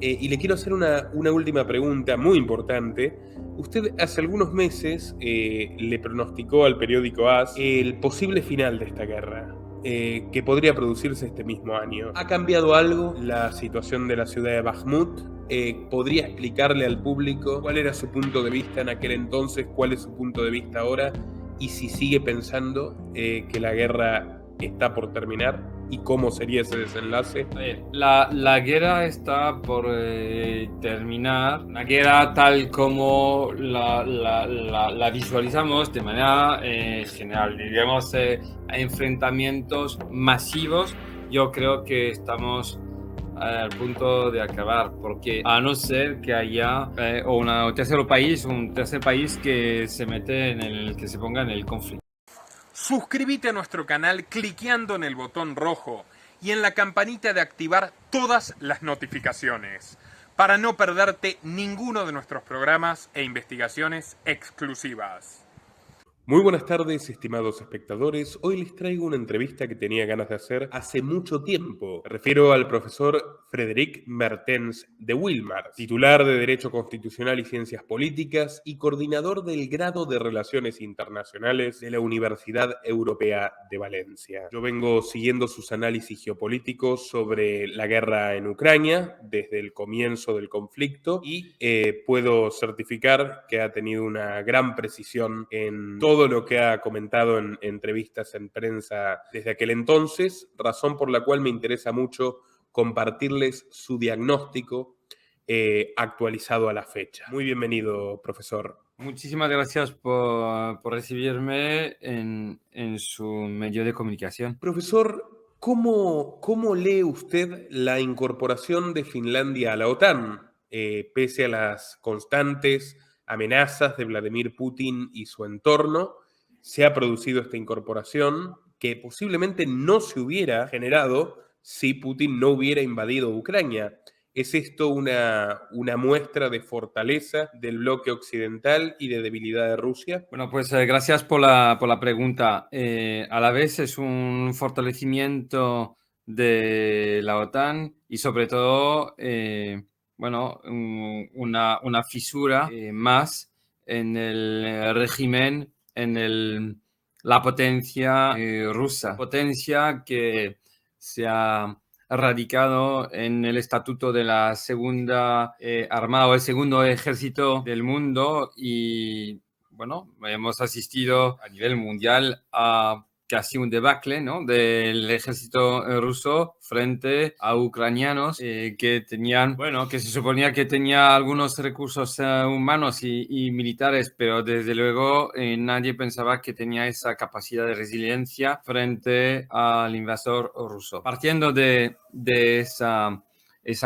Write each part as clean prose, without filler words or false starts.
Y le quiero hacer una última pregunta muy importante. Usted hace algunos meses le pronosticó al periódico AS el posible final de esta guerra, que podría producirse este mismo año. ¿Ha cambiado algo la situación de la ciudad de Bakhmut? ¿Podría explicarle al público cuál era su punto de vista en aquel entonces, cuál es su punto de vista ahora y si sigue pensando que la guerra está por terminar y cómo sería ese desenlace? A ver, la guerra está por terminar. La guerra tal como la visualizamos de manera general, digamos, enfrentamientos masivos. Yo creo que estamos al punto de acabar, porque a no ser que haya un tercer país que se mete que se ponga en el conflicto. Suscríbete a nuestro canal cliqueando en el botón rojo y en la campanita de activar todas las notificaciones para no perderte ninguno de nuestros programas e investigaciones exclusivas. Muy buenas tardes, estimados espectadores. Hoy les traigo una entrevista que tenía ganas de hacer hace mucho tiempo. Me refiero al profesor Frédéric Mertens de Wilmar, titular de Derecho Constitucional y Ciencias Políticas y coordinador del grado de Relaciones Internacionales de la Universidad Europea de Valencia. Yo vengo siguiendo sus análisis geopolíticos sobre la guerra en Ucrania desde el comienzo del conflicto y puedo certificar que ha tenido una gran precisión en todo lo que ha comentado en entrevistas en prensa desde aquel entonces, razón por la cual me interesa mucho compartirles su diagnóstico actualizado a la fecha. Muy bienvenido, profesor. Muchísimas gracias por recibirme en su medio de comunicación. Profesor, ¿cómo lee usted la incorporación de Finlandia a la OTAN, pese a las constantes amenazas de Vladimir Putin y su entorno? Se ha producido esta incorporación que posiblemente no se hubiera generado si Putin no hubiera invadido Ucrania. ¿Es esto una muestra de fortaleza del bloque occidental y de debilidad de Rusia? Bueno, pues gracias por la pregunta. A la vez es un fortalecimiento de la OTAN y sobre todo, bueno, una fisura más en el régimen, la potencia rusa. Potencia que se ha radicado en el estatuto de la segunda armada o el segundo ejército del mundo y bueno, hemos asistido a nivel mundial a casi un debacle, ¿no?, del ejército ruso frente a ucranianos que tenían, bueno, que se suponía que tenía algunos recursos humanos y militares, pero desde luego nadie pensaba que tenía esa capacidad de resiliencia frente al invasor ruso. Partiendo de esa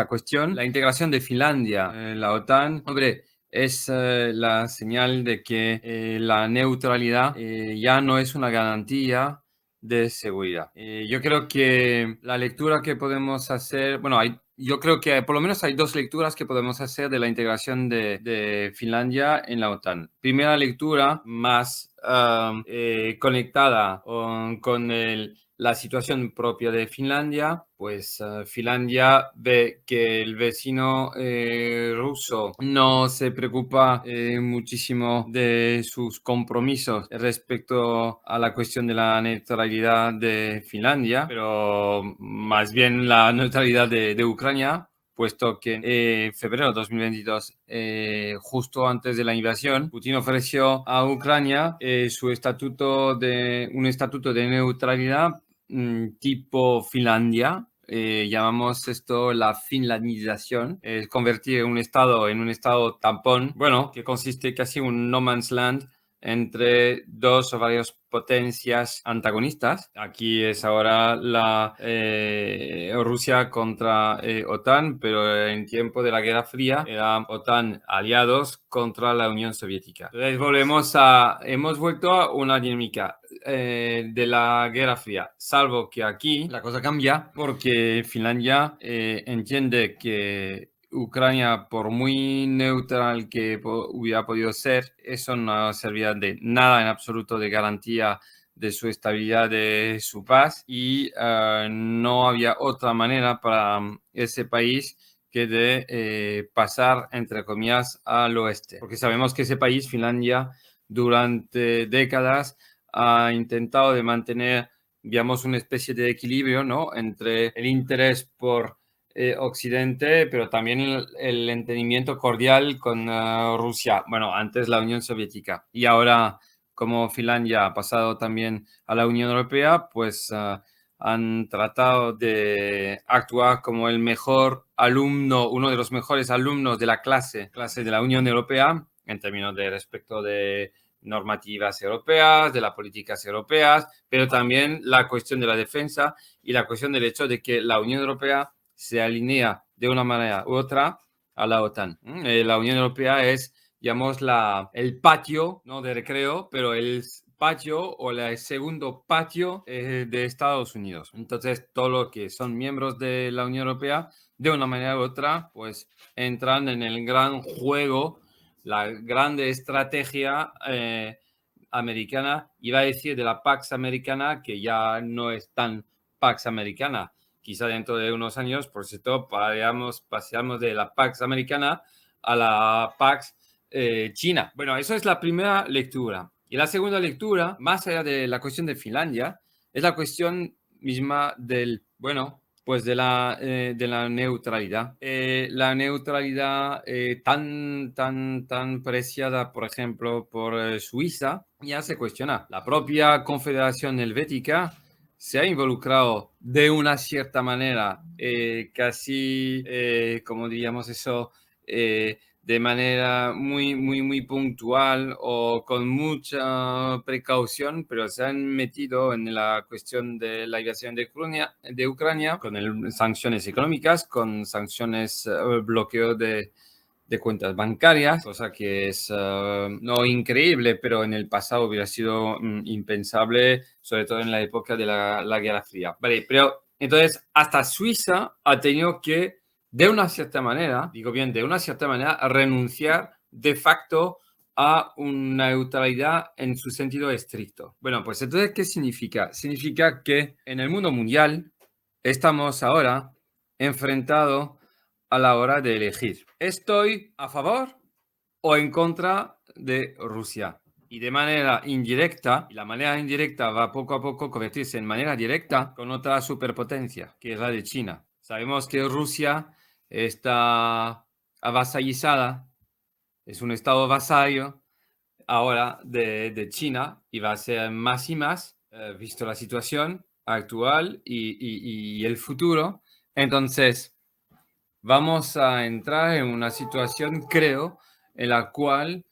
cuestión, la integración de Finlandia en la OTAN, hombre, es la señal de que la neutralidad ya no es una garantía de seguridad. Yo creo que la lectura que podemos hacer, bueno, yo creo que por lo menos hay dos lecturas que podemos hacer de la integración de Finlandia en la OTAN. Primera lectura, más conectada con la situación propia de Finlandia, pues Finlandia ve que el vecino ruso no se preocupa muchísimo de sus compromisos respecto a la cuestión de la neutralidad de Finlandia, pero más bien la neutralidad de Ucrania, puesto que en febrero de 2022, justo antes de la invasión, Putin ofreció a Ucrania un estatuto de neutralidad tipo Finlandia. Llamamos esto la finlandización, es convertir un estado en un estado tampón, bueno, que consiste casi en un no man's land entre dos o varias potencias antagonistas. Aquí es ahora la Rusia contra OTAN, pero en tiempo de la Guerra Fría era OTAN aliados contra la Unión Soviética. Entonces hemos vuelto a una dinámica de la Guerra Fría, salvo que aquí la cosa cambia porque Finlandia entiende que Ucrania, por muy neutral que hubiera podido ser, eso no servía de nada en absoluto de garantía de su estabilidad, de su paz, y no había otra manera para ese país que de pasar, entre comillas, al oeste. Porque sabemos que ese país, Finlandia, durante décadas ha intentado de mantener, digamos, una especie de equilibrio, ¿no?, entre el interés por Occidente, pero también el entendimiento cordial con Rusia. Bueno, antes la Unión Soviética. Y ahora, como Finlandia ha pasado también a la Unión Europea, pues han tratado de actuar como el mejor alumno, uno de los mejores alumnos de la clase de la Unión Europea, en términos de respecto de normativas europeas, de las políticas europeas, pero también la cuestión de la defensa y la cuestión del hecho de que la Unión Europea se alinea de una manera u otra a la OTAN. La Unión Europea es, digamos, el patio, no de recreo, pero el patio o el segundo patio de Estados Unidos. Entonces, todos los que son miembros de la Unión Europea, de una manera u otra, pues entran en el gran juego, la grande estrategia americana, iba a decir de la Pax Americana, que ya no es tan Pax Americana. Quizá dentro de unos años, por cierto, paseamos de la Pax Americana a la Pax China. Bueno, eso es la primera lectura. Y la segunda lectura, más allá de la cuestión de Finlandia, es la cuestión misma pues de la neutralidad. La neutralidad tan preciada, por ejemplo, por Suiza, ya se cuestiona. La propia Confederación Helvética se ha involucrado de una cierta manera, casi, como diríamos eso, de manera muy puntual o con mucha precaución, pero se han metido en la cuestión de la invasión de Ucrania con sanciones económicas, con sanciones, bloqueo de cuentas bancarias, cosa que es no increíble, pero en el pasado hubiera sido impensable, sobre todo en la época de la Guerra Fría. Vale, pero entonces hasta Suiza ha tenido que, de una cierta manera, renunciar de facto a una neutralidad en su sentido estricto. Bueno, pues entonces, ¿qué significa? Significa que en el mundo mundial estamos ahora enfrentados a la hora de elegir. ¿Estoy a favor o en contra de Rusia? Y de manera indirecta, y la manera indirecta va poco a poco a convertirse en manera directa con otra superpotencia, que es la de China. Sabemos que Rusia está avasallizada, es un estado vasallo ahora de China y va a ser más y más, visto la situación actual y el futuro. Entonces, vamos a entrar en una situación, creo, en la cual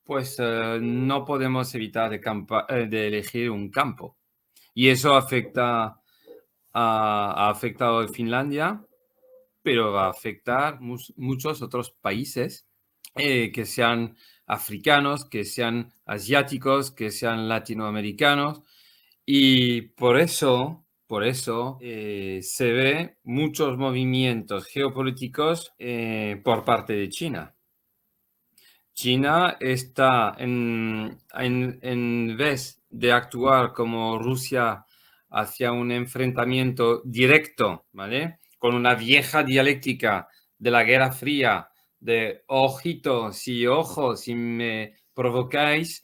pues no podemos evitar de elegir un campo. Y eso ha afectado a Finlandia, pero va a afectar muchos otros países, que sean africanos, que sean asiáticos, que sean latinoamericanos. Y por eso se ve muchos movimientos geopolíticos por parte de China. China está, en vez de actuar como Rusia hacia un enfrentamiento directo, ¿vale?, con una vieja dialéctica de la Guerra Fría, de ojito, si me provocáis,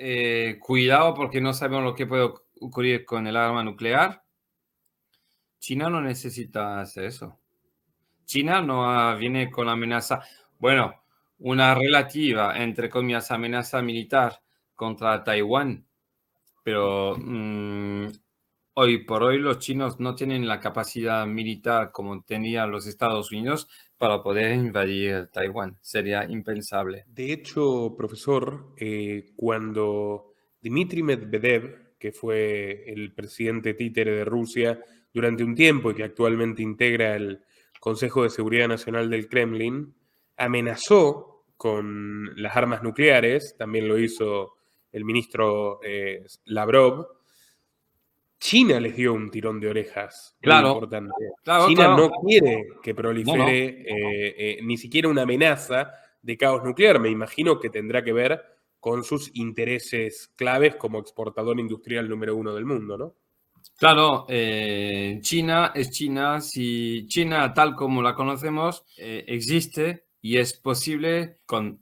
cuidado porque no sabemos lo que puede ocurrir con el arma nuclear. China no necesita hacer eso. China no viene con amenaza, bueno, una relativa, entre comillas, amenaza militar contra Taiwán, pero hoy por hoy los chinos no tienen la capacidad militar como tenían los Estados Unidos para poder invadir Taiwán. Sería impensable. De hecho, profesor, cuando Dmitry Medvedev, que fue el presidente títere de Rusia durante un tiempo y que actualmente integra el Consejo de Seguridad Nacional del Kremlin, amenazó con las armas nucleares, también lo hizo el ministro Lavrov, China les dio un tirón de orejas muy Claro, importante. claro, China claro. no quiere que No, prolifere ni siquiera una amenaza de caos nuclear. Me imagino que tendrá que ver con sus intereses claves como exportador industrial número 1 del mundo, ¿no? Claro, China es China. Si China, tal como la conocemos, existe y es posible con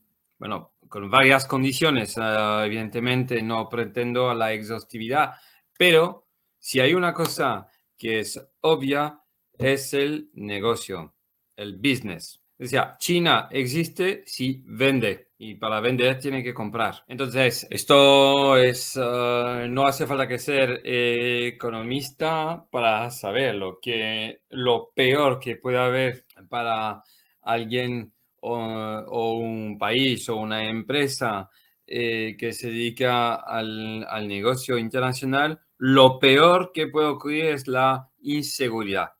varias condiciones. Evidentemente, no pretendo a la exhaustividad, pero si hay una cosa que es obvia, es el negocio, el business. O sea, China existe si vende y para vender tiene que comprar. Entonces, esto es, no hace falta que ser economista para saber lo peor que puede haber para alguien o un país o una empresa que se dedica al negocio internacional. Lo peor que puede ocurrir es la inseguridad.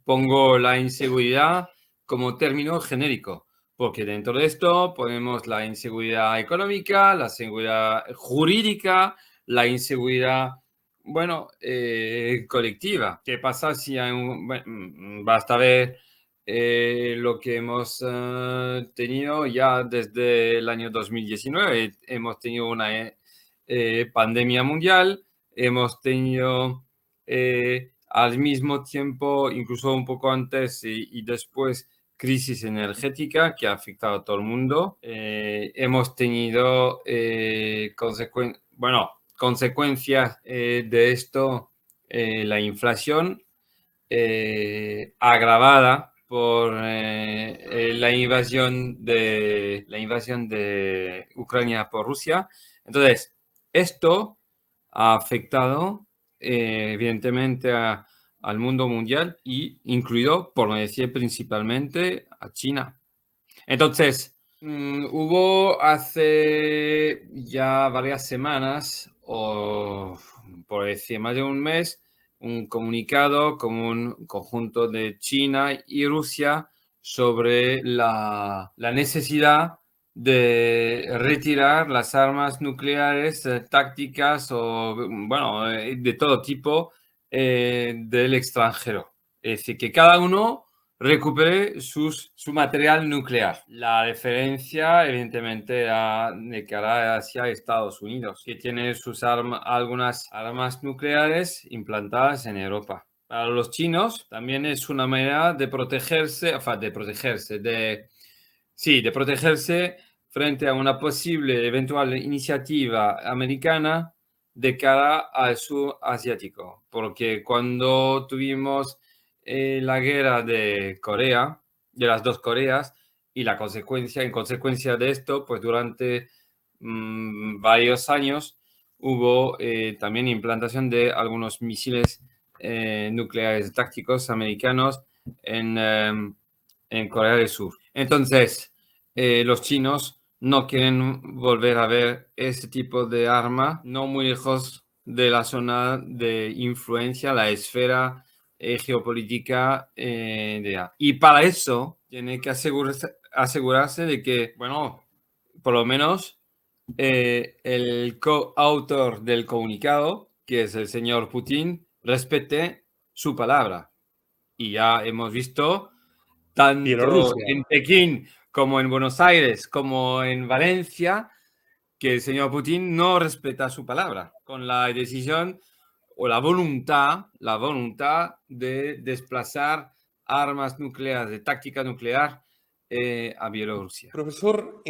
Pongo la inseguridad como término genérico, porque dentro de esto ponemos la inseguridad económica, la inseguridad jurídica, la inseguridad, colectiva. ¿Qué pasa si hay basta ver lo que hemos tenido ya desde el año 2019? Hemos tenido una pandemia mundial, hemos tenido al mismo tiempo, incluso un poco antes y después, crisis energética que ha afectado a todo el mundo. Hemos tenido consecuencias de esto, la inflación agravada por la invasión de Ucrania por Rusia. Entonces, esto ha afectado evidentemente al mundo mundial y incluido, por no decir principalmente, a China. Entonces, hubo hace ya varias semanas, o por decir más de un mes, un comunicado con un conjunto de China y Rusia sobre la necesidad de retirar las armas nucleares tácticas o, de todo tipo del extranjero. Es decir, que cada uno recupere su material nuclear. La referencia, evidentemente, de cara hacia Estados Unidos, que tiene algunas armas nucleares implantadas en Europa. Para los chinos también es una manera de protegerse, de protegerse frente a una posible eventual iniciativa americana de cara al sur asiático. Porque cuando tuvimos la guerra de Corea, de las dos Coreas, y en consecuencia de esto, pues durante varios años hubo también implantación de algunos misiles nucleares tácticos americanos en Corea del Sur. Entonces, los chinos no quieren volver a ver ese tipo de arma, no muy lejos de la zona de influencia, la esfera geopolítica y para eso tiene que asegurarse de que, por lo menos el coautor del comunicado, que es el señor Putin, respete su palabra. Y ya hemos visto tanto Bielorrusia. en Pekín como en Buenos Aires, como en Valencia, que el señor Putin no respeta su palabra con la decisión o la voluntad de desplazar armas nucleares, de táctica nuclear a Bielorrusia. Profesor,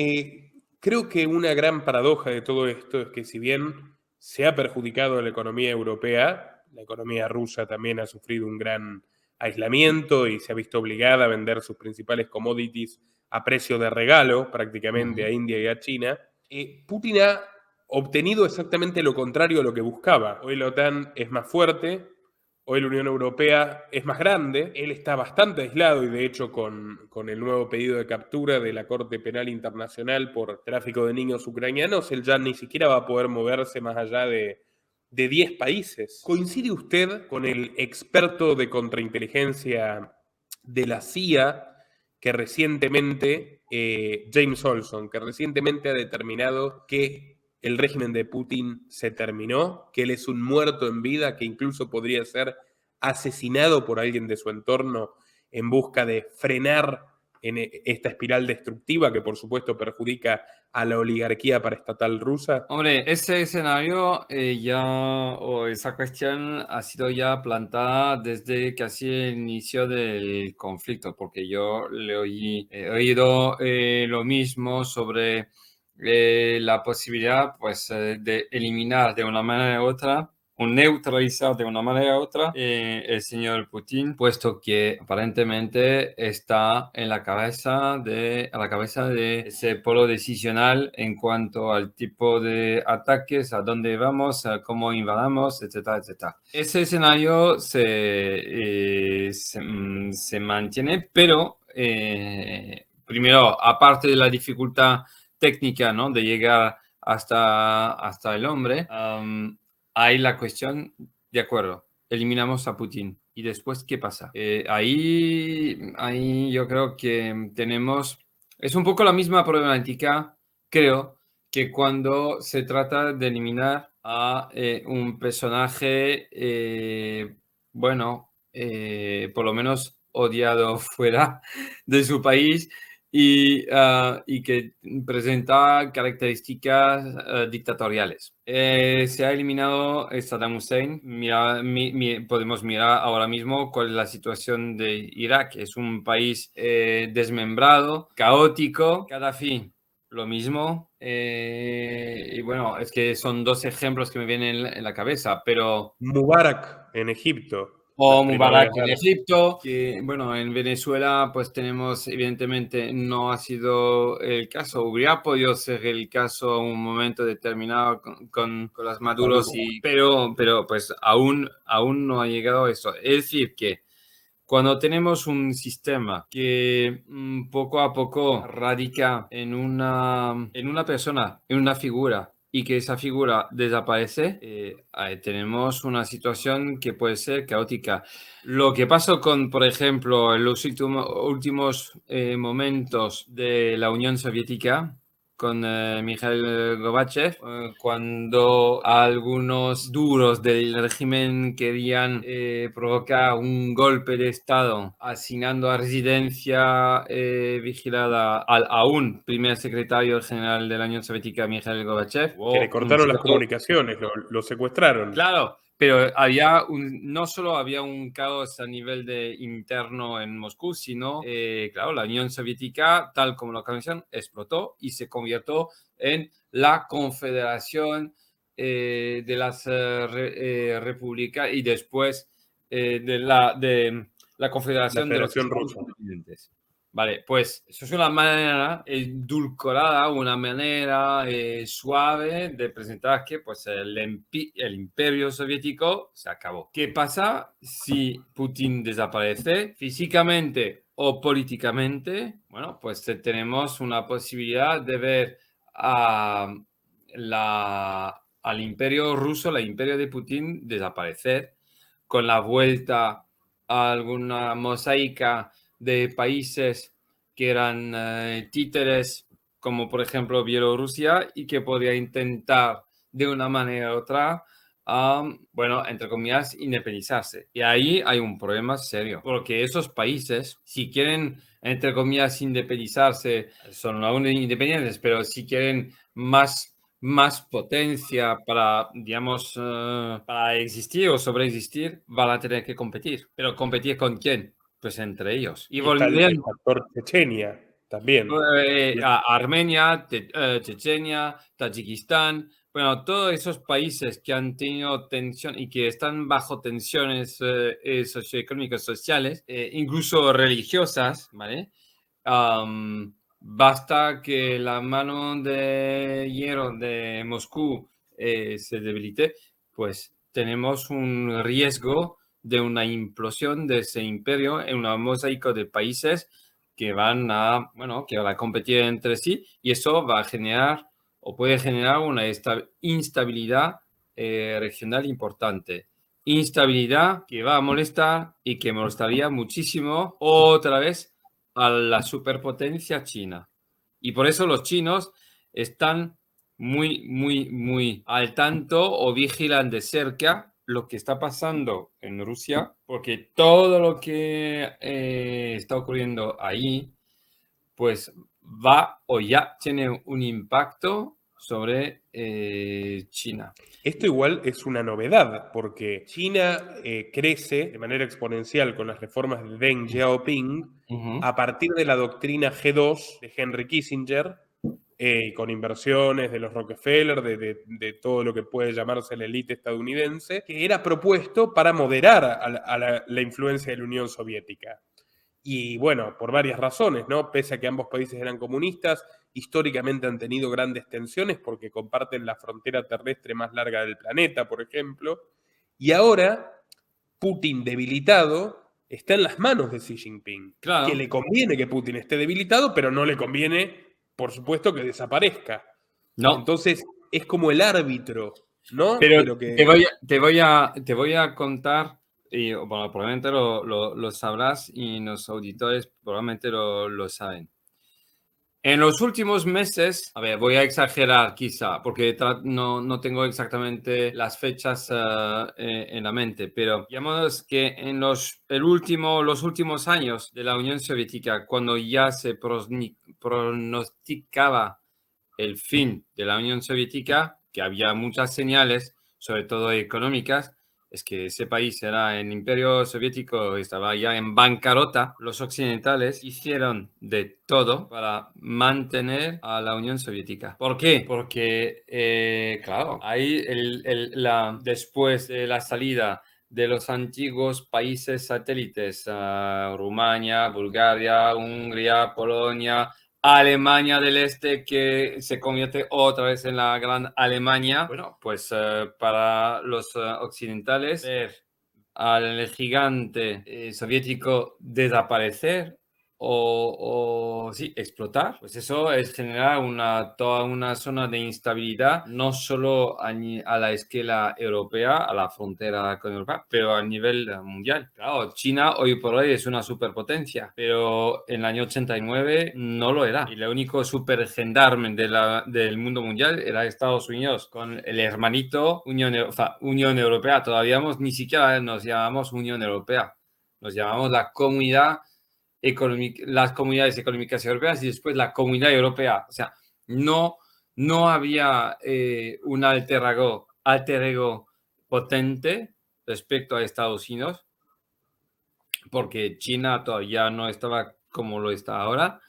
creo que una gran paradoja de todo esto es que si bien se ha perjudicado la economía europea, la economía rusa también ha sufrido un gran aislamiento y se ha visto obligada a vender sus principales commodities a precio de regalo prácticamente a India y a China. Putin ha obtenido exactamente lo contrario a lo que buscaba. Hoy la OTAN es más fuerte, hoy la Unión Europea es más grande, él está bastante aislado y de hecho con el nuevo pedido de captura de la Corte Penal Internacional por tráfico de niños ucranianos, él ya ni siquiera va a poder moverse más allá de 10 países. ¿Coincide usted con el experto de contrainteligencia de la CIA que recientemente, James Olson, que recientemente ha determinado que el régimen de Putin se terminó, que él es un muerto en vida, que incluso podría ser asesinado por alguien de su entorno en busca de frenar en esta espiral destructiva que por supuesto perjudica a la oligarquía paraestatal rusa? Hombre, ese escenario o esa cuestión ha sido ya plantada desde casi el inicio del conflicto, porque yo he oído lo mismo sobre la posibilidad pues, de eliminar de una manera u otra o neutralizar de una manera u otra el señor Putin, puesto que aparentemente está a la cabeza de ese polo decisional en cuanto al tipo de ataques, a dónde vamos, a cómo invadamos, etcétera, etcétera. Ese escenario se mantiene, pero primero, aparte de la dificultad técnica, ¿no? De llegar hasta el hombre, hay la cuestión, de acuerdo, eliminamos a Putin. ¿Y después qué pasa? Ahí yo creo que es un poco la misma problemática, creo, que cuando se trata de eliminar a un personaje, por lo menos odiado fuera de su país y que presenta características dictatoriales. Se ha eliminado Saddam Hussein. Podemos mirar ahora mismo cuál es la situación de Irak. Es un país desmembrado, caótico. Gaddafi, lo mismo. Y bueno, es que son dos ejemplos que me vienen en la cabeza, pero... Mubarak en Egipto. O las Mubarak primaveras en árabes. Egipto, que bueno, en Venezuela pues tenemos, evidentemente no ha sido el caso, hubiera podido ser el caso en un momento determinado con las Maduros, pero pues aún no ha llegado a eso. Es decir, que cuando tenemos un sistema que poco a poco radica en una persona, en una figura, y que esa figura desaparece, ahí tenemos una situación que puede ser caótica. Lo que pasó por ejemplo, en los últimos momentos de la Unión Soviética, con Mikhail Gorbachev, cuando algunos duros del régimen querían provocar un golpe de Estado, asignando a residencia vigilada al aún primer secretario general de la Unión Soviética, Mikhail Gorbachev. Que le cortaron las comunicaciones, lo secuestraron. Claro, pero no solo había un caos a nivel de interno en Moscú, sino, claro, la Unión Soviética, tal como la conocían, explotó y se convirtió en la confederación de las repúblicas y después de la confederación de los Federación Estados Rusa. Independientes. Vale, pues eso es una manera edulcorada, una manera suave de presentar que pues, el imperio soviético se acabó. ¿Qué pasa si Putin desaparece físicamente o políticamente? Bueno, pues tenemos una posibilidad de ver al imperio ruso, el imperio de Putin, desaparecer con la vuelta a alguna mosaica de países que eran títeres, como por ejemplo Bielorrusia, y que podría intentar de una manera u otra, entre comillas, independizarse. Y ahí hay un problema serio, porque esos países, si quieren, entre comillas, independizarse, son aún independientes, pero si quieren más potencia para, digamos, para existir o sobreexistir, van a tener que competir. ¿Pero competir con quién? Pues entre ellos. Y Y está el volviendo factor Chechenia también. a Armenia, Chechenia, Tayikistán, bueno, todos esos países que han tenido tensión y que están bajo tensiones socioeconómicas, sociales, incluso religiosas, ¿vale? Basta que la mano de hierro de Moscú se debilite, pues tenemos un riesgo de una implosión de ese imperio en un mosaico de países que van a competir entre sí, y eso va a generar o puede generar una instabilidad regional importante. Instabilidad que va a molestar y que molestaría muchísimo otra vez a la superpotencia china. Y por eso los chinos están muy, muy, muy al tanto o vigilan de cerca lo que está pasando en Rusia, porque todo lo que está ocurriendo ahí pues va o ya tiene un impacto sobre China. Esto igual es una novedad, porque China crece de manera exponencial con las reformas de Deng Xiaoping a partir de la doctrina G2 de Henry Kissinger, y con inversiones de los Rockefeller, de todo lo que puede llamarse la élite estadounidense, que era propuesto para moderar la influencia de la Unión Soviética. Y bueno, por varias razones, ¿no? Pese a que ambos países eran comunistas, históricamente han tenido grandes tensiones porque comparten la frontera terrestre más larga del planeta, por ejemplo. Y ahora, Putin debilitado está en las manos de Xi Jinping. Claro. Que le conviene que Putin esté debilitado, pero no le conviene, por supuesto, que desaparezca. No. Entonces, es como el árbitro, ¿no? Pero te voy a contar, y bueno, probablemente lo sabrás y los auditores probablemente lo saben. En los últimos meses, a ver, voy a exagerar quizá, porque no tengo exactamente las fechas en la mente, pero digamos que en los últimos años de la Unión Soviética, cuando ya se pronosticaba el fin de la Unión Soviética, que había muchas señales, sobre todo económicas, es que ese país era el Imperio Soviético, estaba ya en bancarrota. Los occidentales hicieron de todo para mantener a la Unión Soviética. ¿Por qué? Porque, claro, ahí después de la salida de los antiguos países satélites, Rumania, Bulgaria, Hungría, Polonia, Alemania del Este, que se convierte otra vez en la gran Alemania. Bueno, pues para los occidentales, ver al gigante soviético desaparecer o sí, explotar, pues eso es generar toda una zona de instabilidad, no solo a la escala europea, a la frontera con Europa, pero a nivel mundial. Claro, China hoy por hoy es una superpotencia, pero en el año 89 no lo era. Y el único supergendarme del mundo mundial era Estados Unidos, con el hermanito Unión Europea. Todavía ni siquiera nos llamamos Unión Europea, nos llamamos la Comunidad las comunidades económicas europeas y después la Comunidad Europea. O sea, no había un alter ego potente respecto a Estados Unidos, porque China todavía no estaba como lo está ahora,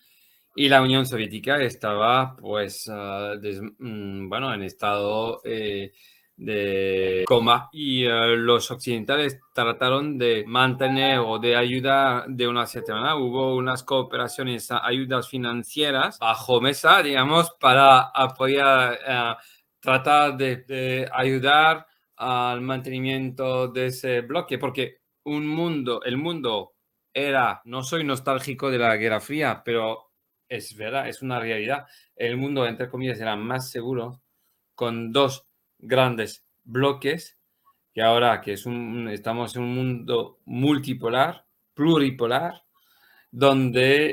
y la Unión Soviética estaba, pues, en estado de coma, y los occidentales trataron de mantener o de ayudar de una cierta manera. Hubo unas cooperaciones, ayudas financieras bajo mesa, digamos, para apoyar, tratar de ayudar al mantenimiento de ese bloque, porque el mundo era, no soy nostálgico de la Guerra Fría, pero es verdad, es una realidad. El mundo, entre comillas, era más seguro con dos grandes bloques, que ahora que estamos en un mundo multipolar, pluripolar, donde,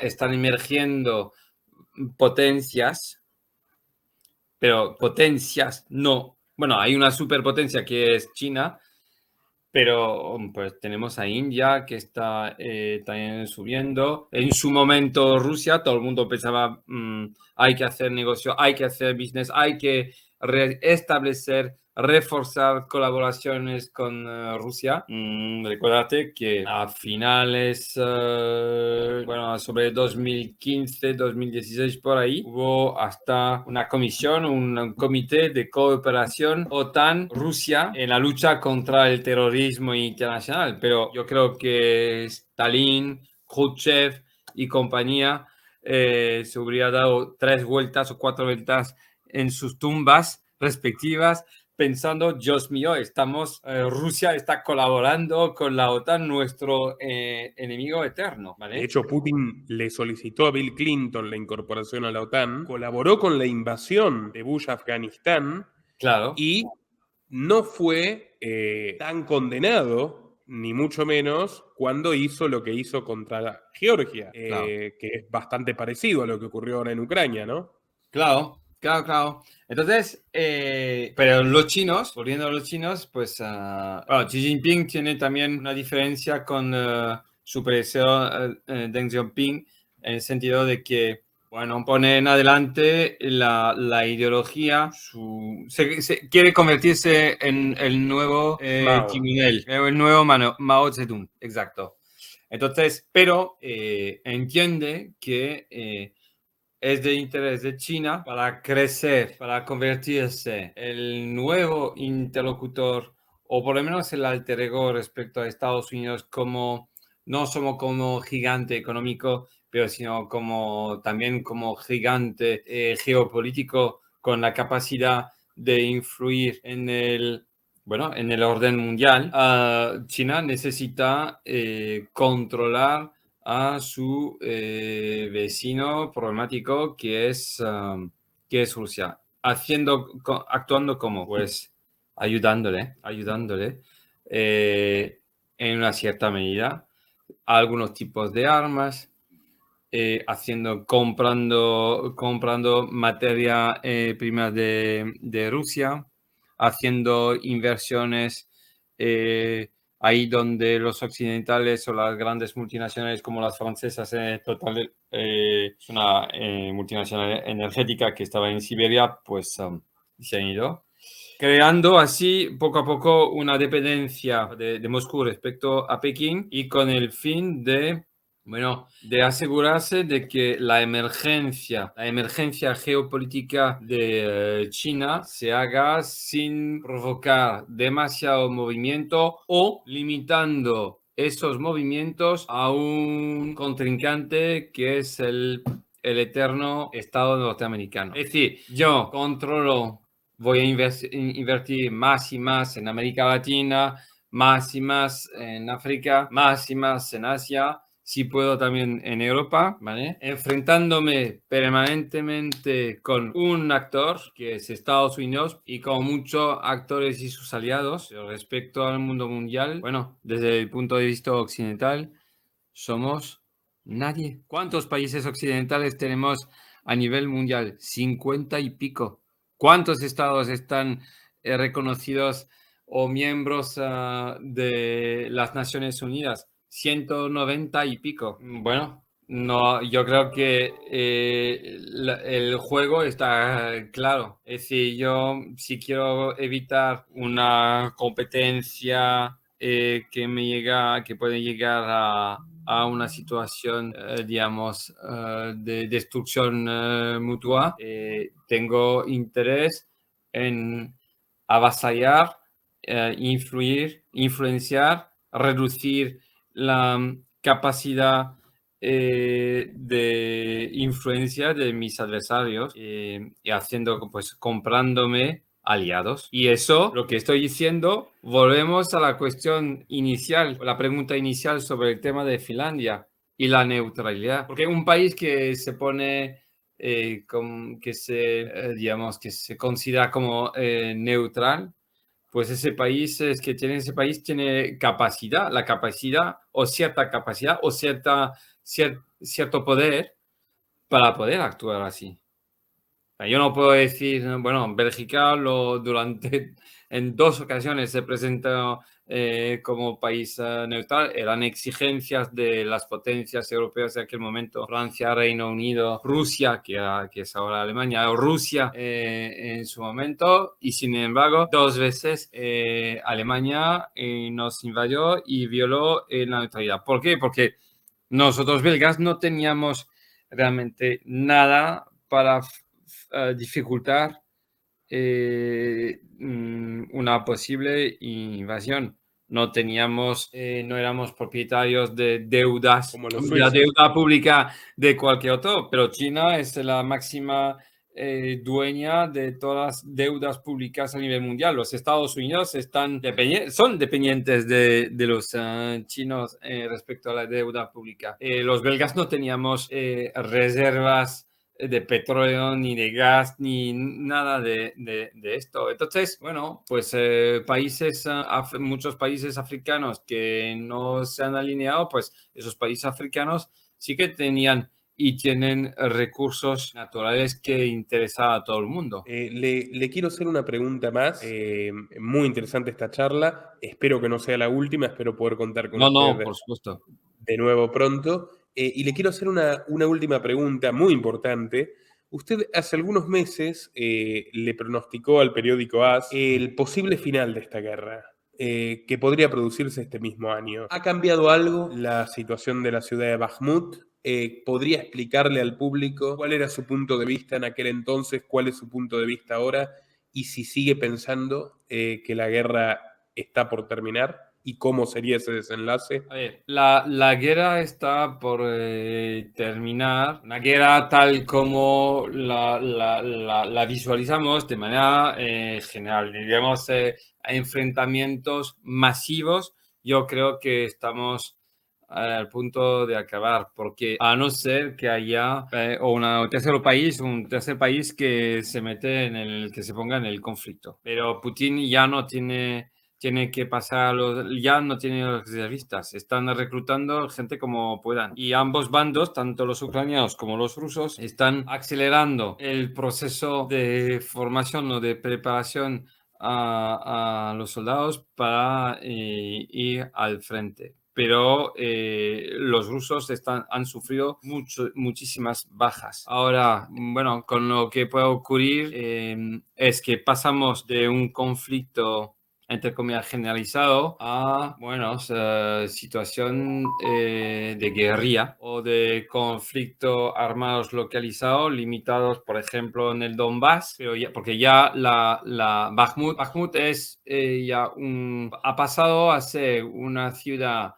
están emergiendo potencias, pero potencias no. Bueno, hay una superpotencia que es China, pero pues tenemos a India que está también subiendo. En su momento Rusia, todo el mundo pensaba, hay que hacer negocio, hay que hacer business, hay que reforzar colaboraciones con Rusia. Recuérdate que a finales, sobre 2015, 2016 por ahí, hubo hasta una comisión, un comité de cooperación OTAN-Rusia en la lucha contra el terrorismo internacional. Pero yo creo que Stalin, Khrushchev y compañía se hubiera dado 3 vueltas o 4 vueltas en sus tumbas respectivas, pensando, Dios mío, Rusia está colaborando con la OTAN, nuestro enemigo eterno, ¿vale? De hecho, Putin le solicitó a Bill Clinton la incorporación a la OTAN, colaboró con la invasión de Bush a Afganistán, claro, y no fue tan condenado, ni mucho menos, cuando hizo lo que hizo contra Georgia, claro. Que es bastante parecido a lo que ocurrió ahora en Ucrania, ¿no? Claro. Entonces, pero los chinos, volviendo a los chinos, pues Xi Jinping tiene también una diferencia con su predecesor Deng Xiaoping, en el sentido de que, bueno, pone en adelante la ideología, quiere convertirse en el nuevo Mao. Kim Il-sung, el nuevo Mao Zedong, exacto. Entonces, pero entiende que es de interés de China para crecer, para convertirse el nuevo interlocutor, o por lo menos el alter ego respecto a Estados Unidos, como no somos como gigante económico, pero sino también como gigante geopolítico, con la capacidad de influir en el orden mundial. China necesita controlar a su vecino problemático que es Rusia, actuando como, pues, ayudándole en una cierta medida a algunos tipos de armas, comprando materia prima de Rusia, haciendo inversiones ahí donde los occidentales o las grandes multinacionales como las francesas, Total, es una multinacional energética que estaba en Siberia, pues se han ido, creando así poco a poco una dependencia de Moscú respecto a Pekín, y con el fin de asegurarse de que la emergencia geopolítica de China se haga sin provocar demasiado movimiento o limitando esos movimientos a un contrincante que es el eterno Estado norteamericano. Es decir, yo voy a invertir más y más en América Latina, más y más en África, más y más en Asia, si puedo también en Europa, ¿vale? Enfrentándome permanentemente con un actor que es Estados Unidos y con muchos actores y sus aliados. Pero respecto al mundo mundial, bueno, desde el punto de vista occidental, somos nadie. ¿Cuántos países occidentales tenemos a nivel mundial? 50 y pico. ¿Cuántos estados están reconocidos o miembros de las Naciones Unidas? 190 y pico. Bueno, no, yo creo que el juego está claro. Es decir, yo si quiero evitar una competencia que puede llegar a una situación, digamos, de destrucción mutua, tengo interés en avasallar, influenciar, reducir la capacidad de influencia de mis adversarios, y comprándome aliados. Y eso, lo que estoy diciendo, volvemos a la cuestión inicial, la pregunta inicial sobre el tema de Finlandia y la neutralidad. Porque un país que se pone, que se considera como neutral, pues ese país tiene capacidad, la capacidad o cierta capacidad o cierto poder para poder actuar así. Yo no puedo decir, bueno, Bélgica en 2 ocasiones se presentó como país neutral. Eran exigencias de las potencias europeas de aquel momento: Francia, Reino Unido, Rusia, que es ahora Alemania, o Rusia en su momento. Y sin embargo, 2 veces Alemania nos invadió y violó la neutralidad. ¿Por qué? Porque nosotros belgas no teníamos realmente nada para dificultar una posible invasión. No éramos propietarios de deudas, Como los de la suizos. deuda pública de cualquier otro, pero China es la máxima dueña de todas las deudas públicas a nivel mundial. Los Estados Unidos son dependientes de los chinos respecto a la deuda pública. Los belgas no teníamos reservas de petróleo, ni de gas, ni nada de esto. Entonces, bueno, pues muchos países africanos que no se han alineado, pues esos países africanos sí que tenían y tienen recursos naturales que interesan a todo el mundo. Le quiero hacer una pregunta más. Muy interesante esta charla. Espero que no sea la última. Espero poder contar con No, usted por supuesto. de nuevo pronto. Y le quiero hacer una última pregunta muy importante. Usted hace algunos meses le pronosticó al periódico AS el posible final de esta guerra, que podría producirse este mismo año. ¿Ha cambiado algo la situación de la ciudad de Bakhmut? ¿Podría explicarle al público cuál era su punto de vista en aquel entonces, cuál es su punto de vista ahora y si sigue pensando que la guerra está por terminar y cómo sería ese desenlace? A ver, la guerra está por terminar. Una guerra tal como la visualizamos de manera general. Digamos, enfrentamientos masivos. Yo creo que estamos al punto de acabar, porque a no ser que haya un tercer país que se mete que se ponga en el conflicto. Pero Putin ya no tiene que pasar, ya no tiene los reservistas, están reclutando gente como puedan. Y ambos bandos, tanto los ucranianos como los rusos, están acelerando el proceso de formación o de preparación a los soldados para ir al frente. Pero los rusos han sufrido muchísimas bajas. Ahora, bueno, con lo que puede ocurrir es que pasamos de un conflicto entre comillas generalizado a, bueno, situación de guerrilla o de conflicto armados localizados, limitados, por ejemplo, en el Donbass, pero porque ya la Bakhmut es ha pasado a ser una ciudad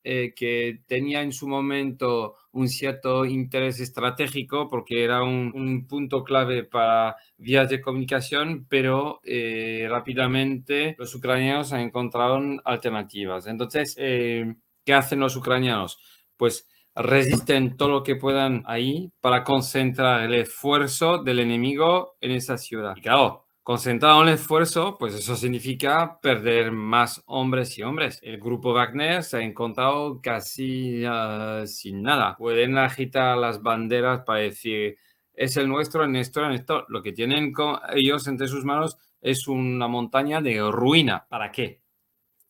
que tenía en su momento un cierto interés estratégico porque era un punto clave para vías de comunicación, pero rápidamente los ucranianos encontraron alternativas. Entonces, ¿qué hacen los ucranianos? Pues resisten todo lo que puedan ahí para concentrar el esfuerzo del enemigo en esa ciudad. Y claro, concentrado en el esfuerzo, pues eso significa perder más hombres y hombres. El grupo Wagner se ha encontrado casi sin nada. Pueden agitar las banderas para decir, es el nuestro, el nuestro, el nuestro. Lo que tienen ellos entre sus manos es una montaña de ruina. ¿Para qué?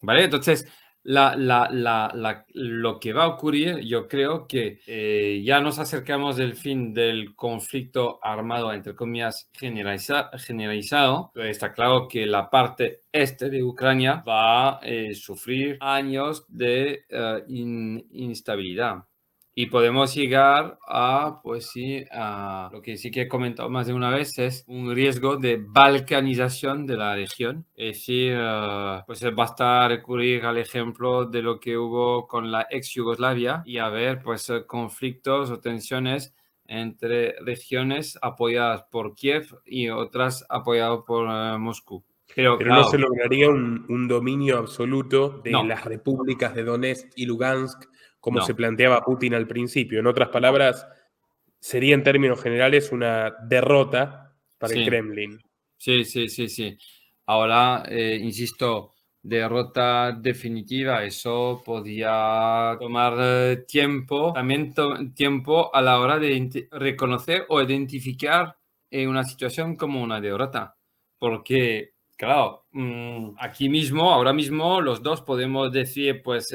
¿Vale? Entonces, lo que va a ocurrir, yo creo que ya nos acercamos del fin del conflicto armado, entre comillas, generalizado. Pero está claro que la parte este de Ucrania va a sufrir años de inestabilidad. Y podemos llegar a, pues sí, a lo que sí que he comentado más de una vez, es un riesgo de balcanización de la región. Es decir, pues basta recurrir al ejemplo de lo que hubo con la ex Yugoslavia y a ver, pues conflictos o tensiones entre regiones apoyadas por Kiev y otras apoyadas por Moscú. Pero Pero no se claro, lograría un dominio absoluto de no, las repúblicas de Donetsk y Lugansk como se no, planteaba Putin al principio. En otras no. palabras, sería en términos generales una derrota para el Sí. Kremlin. Sí, sí, sí, sí. Ahora, insisto, derrota definitiva, eso podía tomar tiempo, también tiempo a la hora de reconocer o identificar una situación como una derrota. Porque, claro, aquí mismo, ahora mismo, los dos podemos decir, pues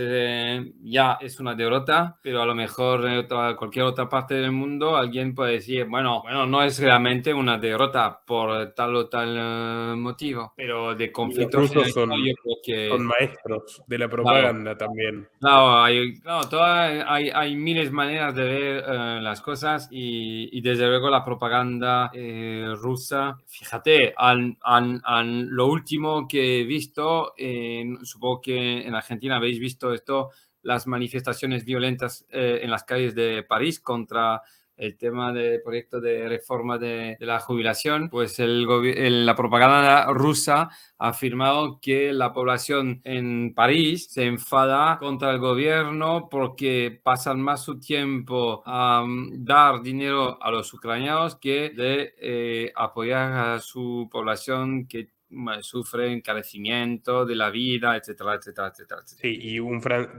ya es una derrota, pero a lo mejor en cualquier otra parte del mundo alguien puede decir, bueno, no es realmente una derrota por tal o tal motivo, pero de Y los conflicto rusos generalizado yo creo son que, maestros de la claro. propaganda también. Claro, hay miles de maneras de ver las cosas y desde luego la propaganda rusa. Fíjate, lo último que he visto, supongo que en Argentina habéis visto esto, las manifestaciones violentas en las calles de París contra el tema del proyecto de reforma de la jubilación, pues la propaganda rusa ha afirmado que la población en París se enfada contra el gobierno porque pasan más su tiempo a dar dinero a los ucranianos que de apoyar a su población que sufre encarecimiento de la vida, etcétera, etcétera, etcétera, etcétera. Sí, y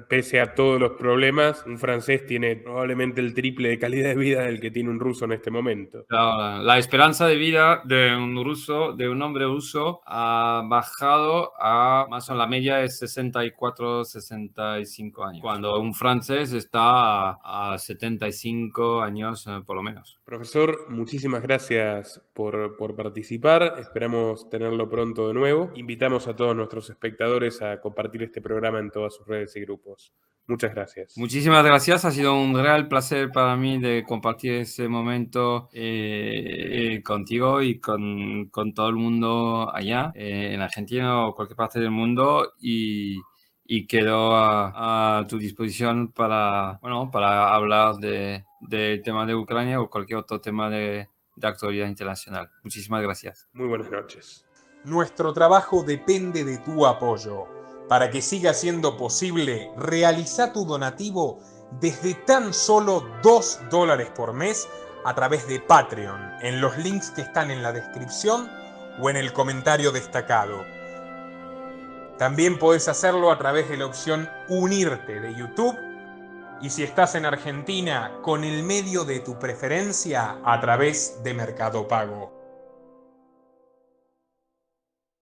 pese a todos los problemas, un francés tiene probablemente el triple de calidad de vida del que tiene un ruso en este momento. La esperanza de vida de un hombre ruso ha bajado a más o menos la media de 64, 65 años, cuando un francés está a 75 años por lo menos. Profesor, muchísimas gracias por participar. Esperamos tenerlo pronto de nuevo. Invitamos a todos nuestros espectadores a compartir este programa en todas sus redes y grupos. Muchas gracias. Muchísimas gracias. Ha sido un real placer para mí de compartir ese momento contigo y con todo el mundo allá, en Argentina o cualquier parte del mundo. Y quedo a tu disposición para hablar del tema de Ucrania o cualquier otro tema de actualidad internacional. Muchísimas gracias. Muy buenas noches. Nuestro trabajo depende de tu apoyo. Para que siga siendo posible, realiza tu donativo desde tan solo $2 por mes a través de Patreon, en los links que están en la descripción o en el comentario destacado. También podés hacerlo a través de la opción Unirte de YouTube, y si estás en Argentina, con el medio de tu preferencia a través de Mercado Pago.